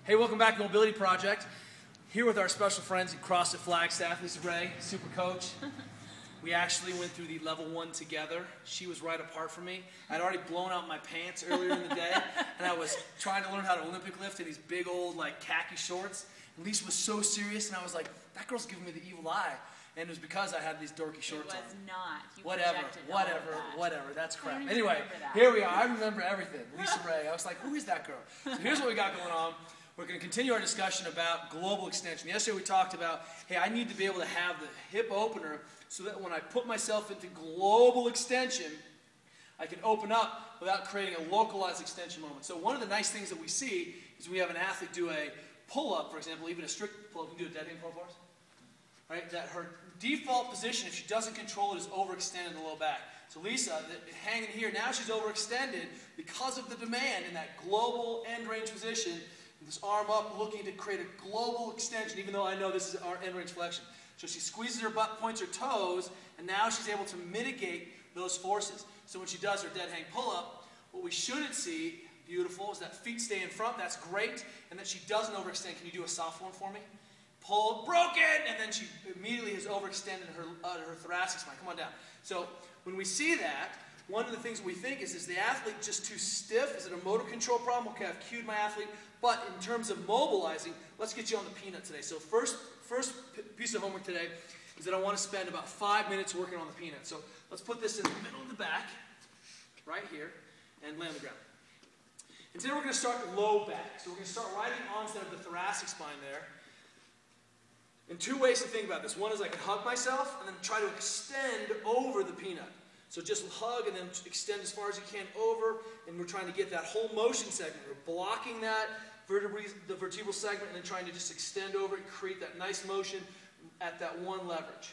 Hey, welcome back to Mobility Project. Here with our special friends in CrossFit Flagstaff, Lisa Ray, super coach. We actually went through the level 1 together. She was right apart from me. I'd already blown out my pants earlier in the day, and I was trying to learn how to Olympic lift in these big old like khaki shorts. And Lisa was so serious, and I was like, that girl's giving me the evil eye. And it was because I had these dorky shorts on. It was not. You Whatever. That's crap. Anyway, here we are. I remember everything. Lisa Ray. I was like, who is that girl? So here's what we got going on. We're going to continue our discussion about global extension. Yesterday we talked about, hey, I need to be able to have the hip opener so that when I put myself into global extension, I can open up without creating a localized extension moment. So one of the nice things that we see is we have an athlete do a pull-up, for example, even a strict pull-up. You can do a dead hang pull-up for us? Right? That her default position, if she doesn't control it, is overextended in the low back. So Lisa, hanging here, now she's overextended because of the demand in that global end range position. This arm up, looking to create a global extension, even though I know this is our end range flexion. So she squeezes her butt, points her toes, and now she's able to mitigate those forces. So when she does her dead hang pull-up, what we shouldn't see, beautiful, is that feet stay in front. That's great. And that she doesn't overextend. Can you do a soft one for me? Pull, broken, and then she immediately has overextended her thoracic spine. Come on down. So when we see that, one of the things we think is the athlete just too stiff? Is it a motor control problem? Okay, I've cued my athlete. But in terms of mobilizing, let's get you on the peanut today. So first piece of homework today is that I want to spend about 5 minutes working on the peanut. So let's put this in the middle of the back, right here, and lay on the ground. And today we're going to start low back. So we're going to start right at the onset of the thoracic spine there. And two ways to think about this. One is I can hug myself and then try to extend over the peanut. So just hug and then extend as far as you can over, and we're trying to get that whole motion segment. We're blocking that the vertebral segment and then trying to just extend over and create that nice motion at that one leverage.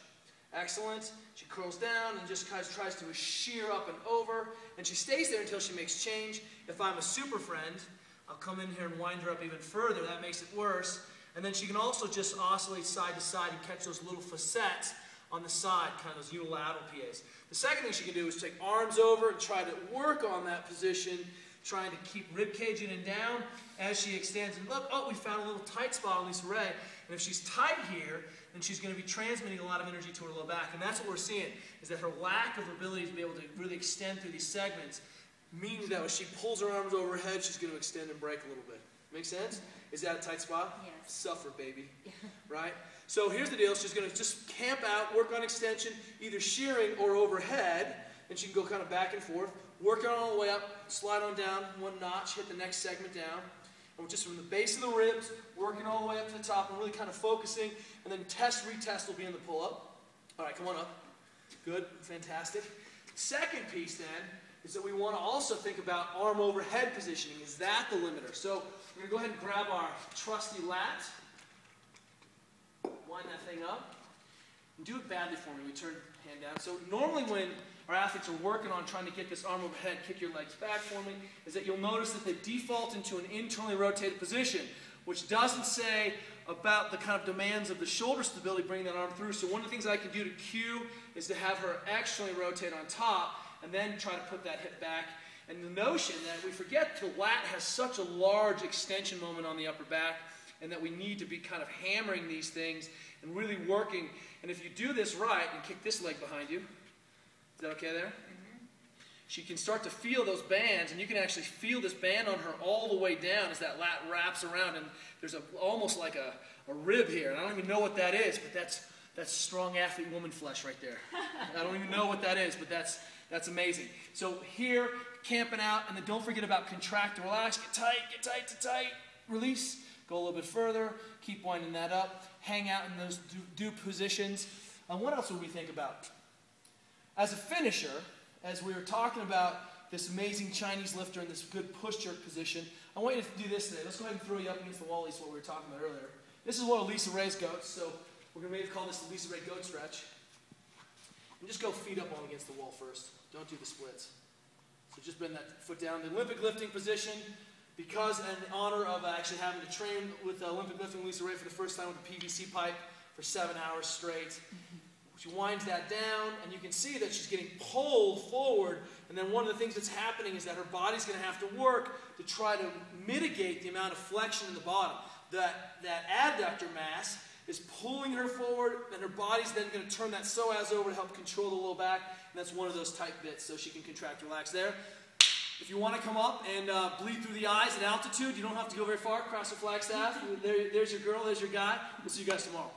Excellent. She curls down and just kind of tries to shear up and over, and she stays there until she makes change. If I'm a super friend, I'll come in here and wind her up even further. That makes it worse. And then she can also just oscillate side to side and catch those little facets on the side, kind of those unilateral PAs. The second thing she can do is take arms over and try to work on that position, trying to keep rib cage in and down as she extends. And look, oh, we found a little tight spot on Lisa Ray. And if she's tight here, then she's going to be transmitting a lot of energy to her low back. And that's what we're seeing, is that her lack of ability to be able to really extend through these segments means that when she pulls her arms over her head, she's going to extend and break a little bit. Make sense? Is that a tight spot? Yes. Suffer, baby. Right? So here's the deal. She's going to just camp out, work on extension, either shearing or overhead, and she can go kind of back and forth. Work on all the way up, slide on down one notch, hit the next segment down. And we're just from the base of the ribs, working all the way up to the top, and really kind of focusing. And then test, retest will be in the pull-up. All right, come on up. Good, fantastic. Second piece then is that we want to also think about arm overhead positioning. Is that the limiter? So we're going to go ahead and grab our trusty lat. Wind that thing up. And do it badly for me. We turn hand down. So normally when our athletes are working on trying to get this arm overhead, kick your legs back for me, is that you'll notice that they default into an internally rotated position, which doesn't say about the kind of demands of the shoulder stability bringing that arm through. So one of the things I can do to cue is to have her externally rotate on top and then try to put that hip back. And the notion that we forget the lat has such a large extension moment on the upper back, and that we need to be kind of hammering these things and really working. And if you do this right and kick this leg behind you, is that okay there? Mm-hmm. She can start to feel those bands, and you can actually feel this band on her all the way down as that lat wraps around, and there's almost like a rib here. And I don't even know what that is, but that's strong athlete woman flesh right there. I don't even know what that is, but that's amazing. So here, camping out, and then don't forget about contract and relax. Get tight to tight, release. Go a little bit further, keep winding that up, hang out in those do positions. What else would we think about? As a finisher, as we were talking about this amazing Chinese lifter in this good push jerk position, I want you to do this today. Let's go ahead and throw you up against the wall, Lisa, what we were talking about earlier. This is one of Lisa Ray's goats, so we're going to maybe call this the Lisa Ray goat stretch. And just go feet up on against the wall first. Don't do the splits. So just bend that foot down. The Olympic lifting position. Because in honor of actually having to train with Olympic lifting Lisa Ray for the first time with the PVC pipe for 7 hours straight. She winds that down, and you can see that she's getting pulled forward And then one of the things that's happening is that her body's going to have to work to try to mitigate the amount of flexion in the bottom. That abductor mass is pulling her forward, and her body's then going to turn that psoas over to help control the low back. And that's one of those tight bits, so she can contract, relax there. If you want to come up and bleed through the eyes at altitude, you don't have to go very far. Cross the Flagstaff. There's your girl, there's your guy. We'll see you guys tomorrow.